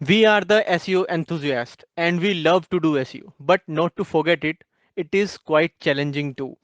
We are the SEO enthusiast and we love to do SEO, but not to forget it, it is quite challenging too.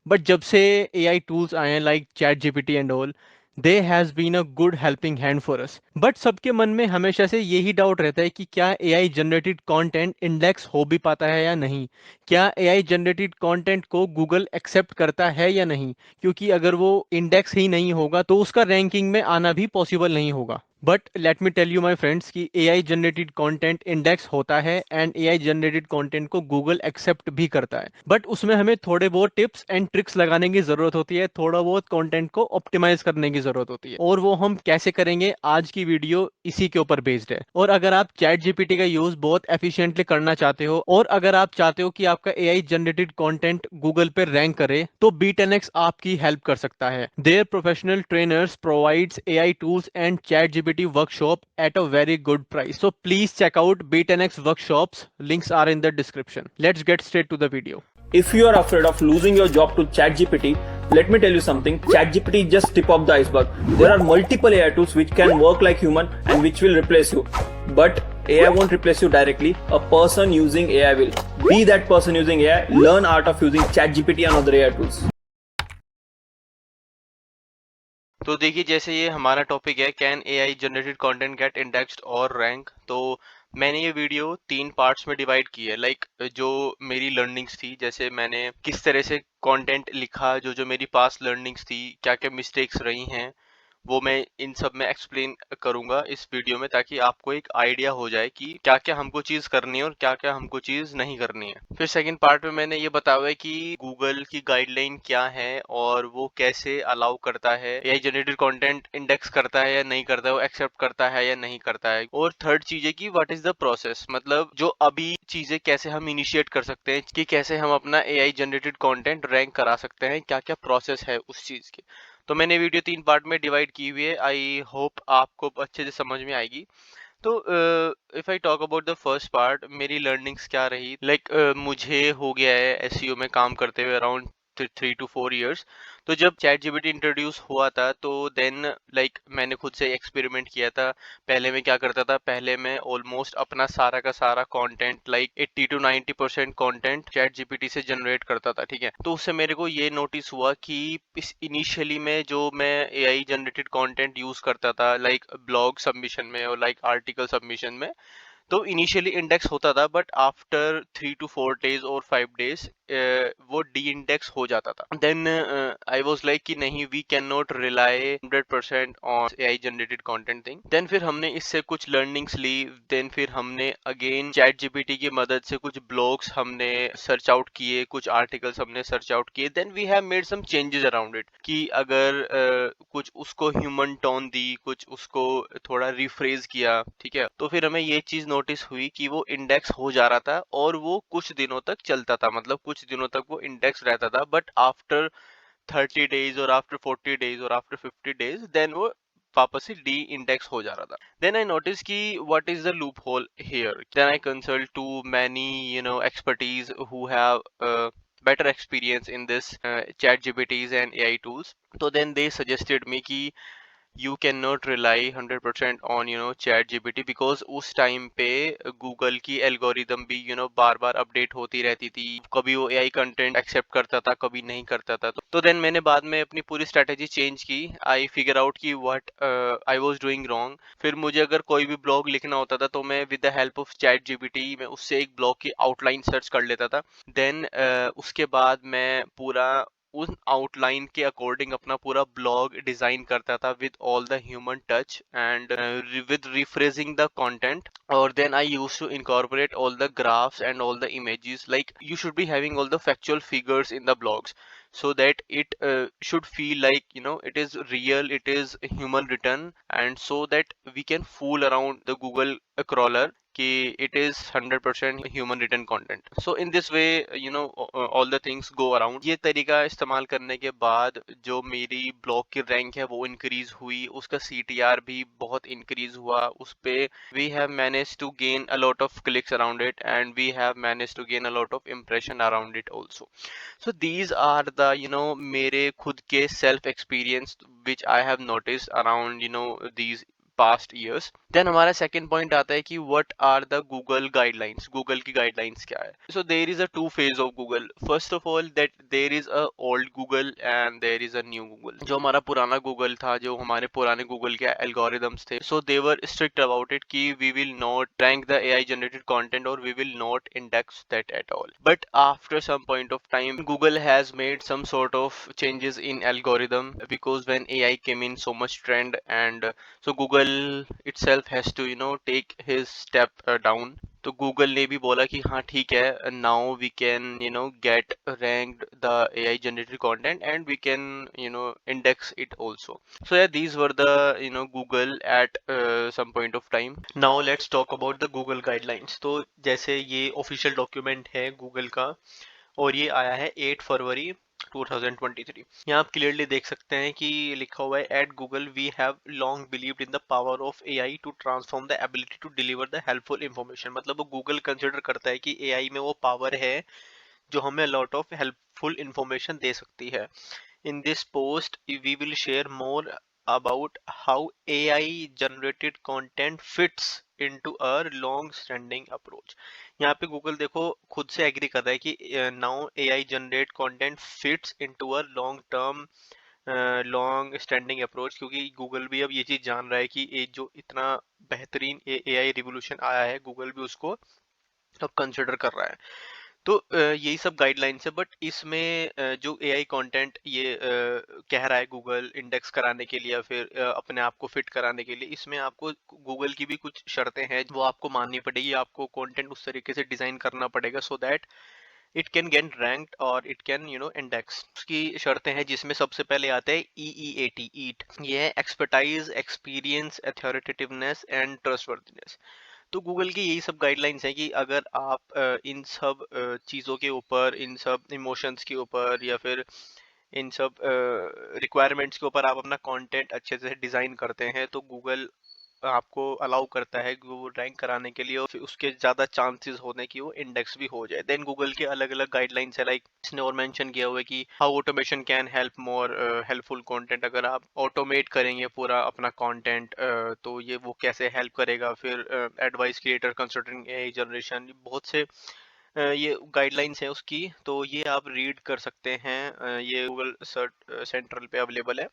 But जब से AI tools आए हैं like ChatGPT and all, they has been a good helping hand for us. But सबके मन में हमेशा से यही डाउट रहता है कि क्या AI generated content इंडेक्स हो भी पाता है या नहीं, क्या AI generated content को Google एक्सेप्ट करता है या नहीं, क्योंकि अगर वो इंडेक्स ही नहीं होगा तो उसका रैंकिंग में आना भी पॉसिबल नहीं होगा. But let me tell you my friends कि AI जनरेटेड कंटेंट इंडेक्स होता है एंड AI जनरेटेड कंटेंट को गूगल एक्सेप्ट भी करता है, बट उसमें हमें थोड़े बहुत टिप्स एंड ट्रिक्स लगाने की जरूरत होती है, थोड़ा बहुत कंटेंट को ऑप्टिमाइज करने की जरूरत होती है, और वो हम कैसे करेंगे आज की वीडियो इसी के ऊपर बेस्ड है. और अगर आप चैट जीपीटी का यूज बहुत एफिशिएंटली करना चाहते हो और अगर आप चाहते हो कि आपका AI जनरेटेड कंटेंट गूगल पे रैंक करे तो B10X आपकी हेल्प कर सकता है. Their professional trainers provides AI tools and ChatGPT workshop at a very good price. So please check out B10X workshops. Links are in the description. Let's get straight to the video. If you are afraid of losing your job to ChatGPT, let me tell you something. ChatGPT is just tip of the iceberg. There are multiple AI tools which can work like human and which will replace you. But AI won't replace you directly. A person using AI will. Be that person using AI. Learn art of using ChatGPT and other AI tools. तो देखिए, जैसे ये हमारा topic है, can AI generated content get indexed और rank. तो मैंने ये वीडियो 3 पार्ट्स में डिवाइड की है. लाइक जो मेरी लर्निंग्स थी, जैसे मैंने किस तरह से कंटेंट लिखा, जो जो मेरी पास्ट लर्निंग्स थी, क्या क्या मिस्टेक्स रही हैं, वो मैं इन सब में एक्सप्लेन करूंगा इस वीडियो में, ताकि आपको एक आइडिया हो जाए कि क्या क्या हमको चीज करनी है और क्या क्या हमको चीज नहीं करनी है. फिर सेकंड पार्ट में मैंने ये बताया है कि गूगल की गाइडलाइन क्या है और वो कैसे अलाउ करता है, एआई जनरेटेड कंटेंट इंडेक्स करता है या नहीं करता है, वो एक्सेप्ट करता है या नहीं करता है. और थर्ड चीज है कि व्हाट इज द प्रोसेस, मतलब जो अभी चीजें कैसे हम इनिशिएट कर सकते हैं, कि कैसे हम अपना एआई जनरेटेड कंटेंट रैंक करा सकते हैं, क्या क्या प्रोसेस है उस चीज की. तो मैंने वीडियो 3 पार्ट में डिवाइड की हुई है. आई होप आपको अच्छे से समझ में आएगी. तो if I talk about the first part, मेरी लर्निंग्स क्या रही. लाइक मुझे हो गया है एसईओ में काम करते हुए अराउंड 3 to 4 years. तो जब चैट जीपीटी इंट्रोड्यूस हुआ था तो देन लाइक मैंने खुद से एक्सपेरिमेंट किया था. पहले मैं क्या करता था, पहले मैं ऑलमोस्ट अपना सारा का सारा content, like 80 to 90% content chat GPT से जनरेट करता था. ठीक है, तो उससे मेरे को ये नोटिस हुआ कि इस इनिशियली में जो मैं एआई जनरेटेड कंटेंट यूज करता था, लाइक ब्लॉग सबमिशन में और लाइक आर्टिकल सबमिशन में, तो इनिशियली इंडेक्स होता था, बट आफ्टर 3 to 4 days और 5 days वो डी इंडेक्स हो जाता था. देन आई वाज लाइक कि नहीं, we can not rely 100% on AI generated content thing. Then फिर हमने इससे कुछ लर्निंग्स ली. देन फिर हमने अगेन चैट जीपीटी की मदद से कुछ ब्लॉग्स हमने सर्च आउट किए, कुछ आर्टिकल्स हमने सर्च आउट किए. Then we have made some changes around it, कि अगर कुछ उसको ह्यूमन टोन दी, कुछ उसको थोड़ा रिफ्रेज किया. ठीक है, तो फिर हमें ये चीज नोटिस हुई कि वो इंडेक्स हो जा रहा था और वो कुछ दिनों तक चलता था, मतलब कुछ दिनों तक वो इंडेक्स रहता था. बट आफ्टर 30 days और आफ्टर 40 days और आफ्टर 50 days, देन वो वापस से डी इंडेक्स हो जा रहा था. देन आई नोटिस कि what is the loophole here. Then I consult to many expertise who have better experience in this chat gpts and AI tools. So then they suggested me कि you cannot rely 100% on chat GPT, because उस time पे Google की algorithm भी बार बार update होती रहती थी. कभी वो एआई कंटेंट एक्सेप्ट करता था, कभी नहीं करता था. तो देन मैंने बाद में अपनी पूरी स्ट्रेटेजी चेंज की. आई फिगर आउट कि what I was doing wrong. फिर मुझे अगर कोई भी ब्लॉग लिखना होता था तो मैं with the help of chat GPT मैं उससे एक ब्लॉग की आउटलाइन सर्च कर लेता था. देन उसके बाद मैं पूरा उस आउटलाइन के अकॉर्डिंग अपना पूरा ब्लॉग डिजाइन करता था with all the human touch and with rephrasing the content. और then I use to incorporate all the graphs and all the images. Like you should be having all the factual figures in the blogs, so that it should feel like it is real, it is human written, and so that we can fool around the Google crawler कि it is 100% human written content. So in this way all the things go around. ये तरीका इस्तेमाल करने के बाद जो मेरी blog की रैंक है वो इंक्रीज हुई, उसका CTR भी बहुत इंक्रीज हुआ. उस पे we have managed to gain a lot of clicks around it, and we have managed to gain a lot of impression around it also. So these are the मेरे खुद के self experience which I have noticed around these past years. Then हमारा second point आता है कि what are the Google guidelines, Google की guidelines क्या है। So there is a two phase of Google. First of all that there is a old Google and there is a new Google. जो हमारा पुराना Google था, जो हमारे पुराने गूगल के एल्गोरिदम्स थे, so they were strict about it कि we will not rank the AI generated content और we will not index that at all. But after some point of time, Google has made some sort of changes in algorithm because when AI came in so much trend, and so Google itself has to take his step down. तो Google ने भी बोला कि हाँ ठीक है, now we can get ranked the AI generated content and we can index it also. So yeah, these were the Google at some point of time. Now let's talk about the Google guidelines. तो जैसे ये official document है Google का और ये आया है 8 फरवरी 2023। यहाँ आप क्लियरली देख सकते हैं कि लिखा हुआ है at Google we have long believed in the power of AI to transform the ability to deliver the helpful information. मतलब वो गूगल कंसिडर करता है कि एआई में वो पावर है जो हमें लॉट ऑफ हेल्पफुल इंफॉर्मेशन दे सकती है। In this post, we will share more about how AI generated content fits into our long standing approach. यहाँ पे गूगल देखो खुद से एग्री कर रहा है कि now AI generate content fits into a long term long standing approach, क्योंकि गूगल भी अब ये चीज जान रहा है कि ये जो इतना बेहतरीन एआई रिवोल्यूशन आया है, गूगल भी उसको अब कंसिडर कर रहा है। तो यही सब गाइडलाइंस है, बट इसमें जो एआई कंटेंट ये कह रहा है गूगल इंडेक्स कराने के लिए या फिर अपने आप को फिट कराने के लिए, इसमें आपको गूगल की भी कुछ शर्तें हैं वो आपको माननी पड़ेगी। आपको कंटेंट उस तरीके से डिजाइन करना पड़ेगा so that it can get ranked और इट कैन इंडेक्स। उसकी शर्तें हैं जिसमें सबसे पहले आता है EEAT, ईट। ये है एक्सपर्टाइज, एक्सपीरियंस, अथॉरिटेटिवनेस एंड ट्रस्टवर्दीनेस। तो गूगल की यही सब गाइडलाइंस है कि अगर आप इन सब चीज़ों के ऊपर, इन सब इमोशंस के ऊपर या फिर इन सब रिक्वायरमेंट्स के ऊपर आप अपना कंटेंट अच्छे से डिज़ाइन करते हैं तो गूगल आपको अलाउ करता है कि वो रैंक कराने के लिए और फिर उसके ज़्यादा चांसेस होने की वो इंडेक्स भी हो जाए। देन गूगल के अलग अलग गाइडलाइंस है, लाइक इसने और मेंशन किया हुआ है कि how automation can help more helpful content. अगर आप ऑटोमेट करेंगे पूरा अपना कंटेंट तो ये वो कैसे हेल्प करेगा। फिर advice creator considering AI generation, बहुत से ये गाइडलाइंस है उसकी, तो ये आप रीड कर सकते हैं। ये गूगल सर्च सेंट्रल पे अवेलेबल है।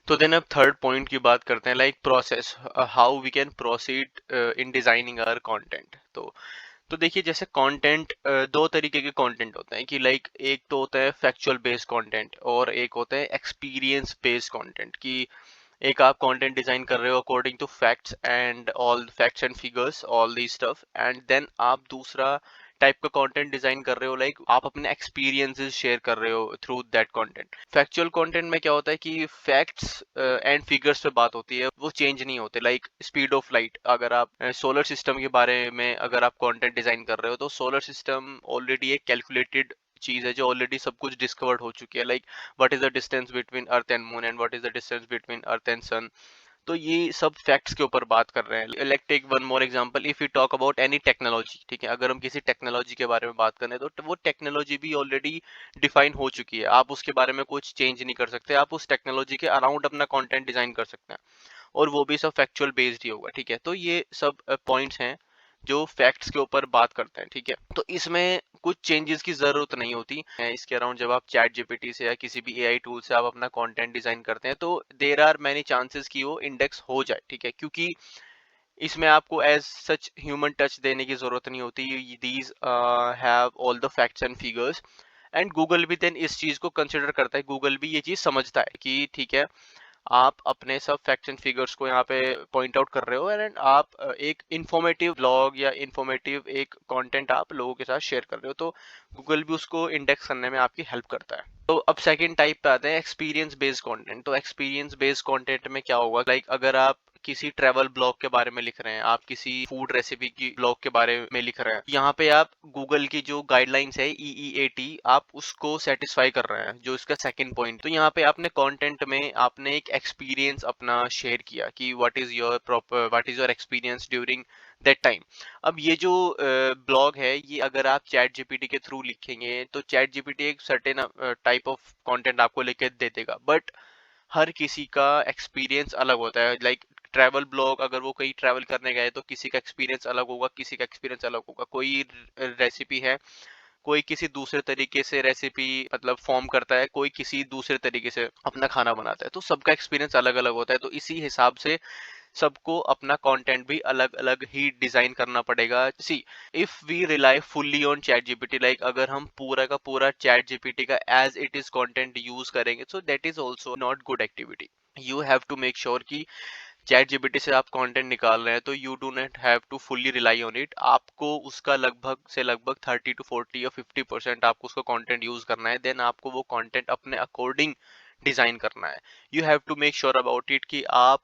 तो देन अब थर्ड पॉइंट की बात करते हैं, like process, how we can proceed in designing our content. तो देखिए जैसे कंटेंट, दो तरीके के कंटेंट होते हैं कि लाइक एक तो होता है फैक्चुअल बेस्ड कंटेंट और एक होता है एक्सपीरियंस बेस्ड कंटेंट। कि एक आप कंटेंट डिजाइन कर रहे हो according to facts and all facts and figures all the stuff, and then आप दूसरा टाइप का कंटेंट डिजाइन कर रहे हो, लाइक आप अपने एक्सपीरियंसेस शेयर कर रहे हो through that content. Factual content में क्या होता है कि फैक्ट्स एंड फिगर्स पे बात होती है, वो चेंज नहीं होते। लाइक स्पीड ऑफ लाइट, अगर आप सोलर सिस्टम के बारे में अगर आप कंटेंट डिजाइन कर रहे हो तो सोलर सिस्टम ऑलरेडी एक कैलकुलेटेड चीज है जो ऑलरेडी सब कुछ डिस्कवर्ड हो चुकी है। Like what is the distance between earth and moon and what is the distance between earth and sun. तो ये सब फैक्ट्स के ऊपर बात कर रहे हैं। Let take one more example, if you talk about any technology, ठीक है, अगर हम किसी टेक्नोलॉजी के बारे में बात करें तो वो टेक्नोलॉजी भी ऑलरेडी डिफाइन हो चुकी है, आप उसके बारे में कुछ चेंज नहीं कर सकते। आप उस टेक्नोलॉजी के अराउंड अपना कंटेंट डिजाइन कर सकते हैं और वो भी सब फैक्चुअल बेस्ड ही होगा। ठीक है, तो ये सब पॉइंट्स हैं जो फैक्ट्स के ऊपर बात करते हैं। ठीक है, तो इसमें कुछ चेंजेस की जरूरत नहीं होती है। इसके अराउंड जब आप चैट जीपीटी से या किसी भी एआई टूल से आप अपना कंटेंट डिजाइन करते हैं तो देयर आर मैनी चांसेस कि वो इंडेक्स हो जाए। ठीक है, क्योंकि इसमें आपको एज सच ह्यूमन टच देने की जरूरत नहीं होती। These have all the facts and figures and Google भी देन इस चीज को कंसिडर करता है। गूगल भी ये चीज समझता है कि ठीक है, आप अपने सब फैक्ट्स एंड फिगर्स को यहाँ पे पॉइंट आउट कर रहे हो एंड आप एक इंफॉर्मेटिव ब्लॉग या इंफॉर्मेटिव एक कंटेंट आप लोगों के साथ शेयर कर रहे हो, तो गूगल भी उसको इंडेक्स करने में आपकी हेल्प करता है। तो अब सेकंड टाइप पे आते हैं, एक्सपीरियंस बेस्ड कंटेंट। तो एक्सपीरियंस बेस्ड कंटेंट में क्या होगा, लाइक अगर आप किसी ट्रेवल ब्लॉग के बारे में लिख रहे हैं, आप किसी फूड रेसिपी की ब्लॉग के बारे में लिख रहे हैं, यहाँ पे आप गूगल की जो गाइडलाइंस है EEAT, आप उसको सेटिस्फाई कर रहे हैं, जो इसका सेकंड पॉइंट। तो यहाँ पे आपने कंटेंट में आपने एक एक्सपीरियंस अपना शेयर किया कि what is your experience during that time. अब ये जो ब्लॉग है, ये अगर आप चैट जीपीटी के थ्रू लिखेंगे तो चैट जीपीटी एक सर्टेन टाइप ऑफ कंटेंट आपको लेके दे देगा, बट हर किसी का एक्सपीरियंस अलग होता है। लाइक ट्रैवल ब्लॉग, अगर वो कहीं ट्रैवल करने गए तो किसी का एक्सपीरियंस अलग होगा, किसी का एक्सपीरियंस अलग होगा। कोई रेसिपी है, कोई किसी दूसरे तरीके से रेसिपी मतलब फॉर्म करता है, कोई किसी दूसरे तरीके से अपना खाना बनाता है, तो सबका एक्सपीरियंस अलग अलग होता है। तो इसी हिसाब से सबको अपना कंटेंट भी अलग अलग ही डिजाइन करना पड़ेगा। See, if we rely fully on chat GPT, like अगर हम पूरा का पूरा चैट जीपीटी का as it is content use करेंगे, so that is also not good activity. You have to make sure कि चैट जीपीटी से आप कंटेंट निकाल रहे हैं तो you do not have to fully rely on it. आपको उसका लगभग से लगभग 30 to 40 या 50% आपको उसका कंटेंट यूज करना है। देन आपको वो कंटेंट अपने अकॉर्डिंग डिजाइन करना है। You have to make sure about it कि आप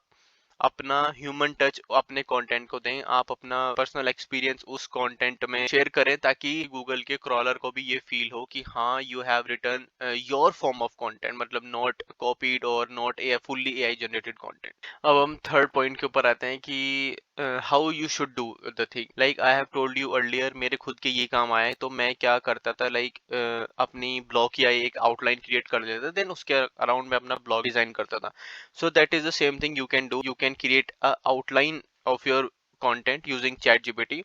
अपना ह्यूमन टच अपने कंटेंट को दें, आप अपना पर्सनल एक्सपीरियंस उस कंटेंट में शेयर करें, ताकि गूगल के क्रॉलर को भी ये फील हो कि हाँ, you have return your form of content, मतलब नॉट कॉपीड और not a fully AI generated content. अब हम थर्ड पॉइंट के ऊपर आते हैं कि how you should do the thing. Like I have told you earlier, मेरे खुद के ये काम आए तो मैं क्या करता था, लाइक अपनी ब्लॉग या एक आउटलाइन क्रिएट कर लेता था, देन उसके अराउंड में अपना ब्लॉग डिजाइन करता था। So that is the same thing you can do. You can create a outline of your content using ChatGPT.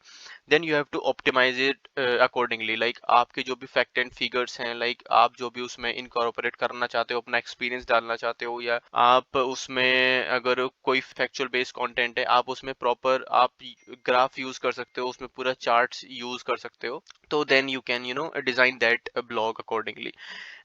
Then you have to optimize it accordingly. Like आपके जो भी fact and figures हैं, like आप जो भी उसमें incorporate करना चाहते हो, अपना एक्सपीरियंस डालना चाहते हो, या आप उसमें अगर कोई फैक्चुअल बेस्ड कंटेंट है, आप उसमें प्रॉपर आप ग्राफ यूज कर सकते हो, उसमें पूरा चार्ट्स यूज कर सकते हो। तो then you can design that blog accordingly.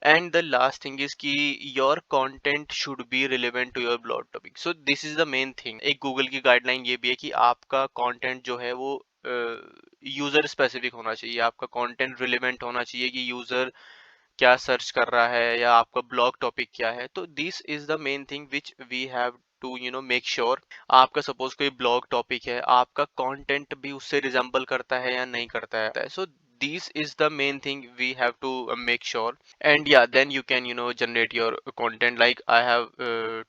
And the last thing is कि your content should be relevant to your blog topic. So this is the main thing. एक गूगल की गाइडलाइन ये भी है कि आपका कंटेंट जो है वो यूजर स्पेसिफिक होना चाहिए, आपका कंटेंट रिलेवेंट होना चाहिए कि यूजर क्या सर्च कर रहा है या आपका ब्लॉग टॉपिक क्या है। तो this is the main thing which we have to make sure. आपका सपोज कोई ब्लॉग टॉपिक है, आपका कंटेंट भी उससे रिजेंबल करता है या नहीं करता है। सो this is the main thing we have to make sure. And yeah, then you can generate your content. Like I have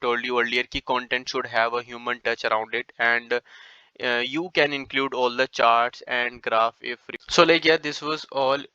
told you earlier ki content should have a human touch around it, and you can include all the charts and graph if so. Like yeah, this was all.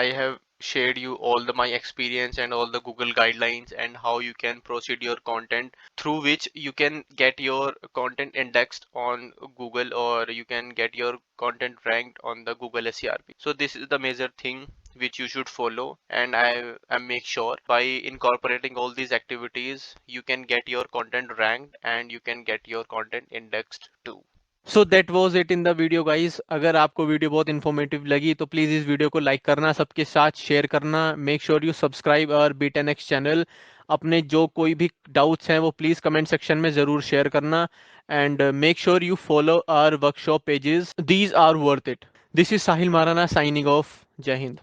I have shared you all my experience and all the Google guidelines and how you can proceed your content, through which you can get your content indexed on Google, or you can get your content ranked on the Google SERP. So this is the major thing which you should follow, and I make sure by incorporating all these activities you can get your content ranked and you can get your content indexed too. So that was it in the video guys. अगर आपको video बहुत informative लगी तो please इस video को like करना, सबके साथ शेयर करना। Make sure you subscribe our B10X channel. अपने जो कोई भी डाउट्स हैं वो प्लीज़ कमेंट सेक्शन में ज़रूर शेयर करना। And make sure you follow our workshop pages, these are worth it. This is Sahil Marana signing of. जय हिंद।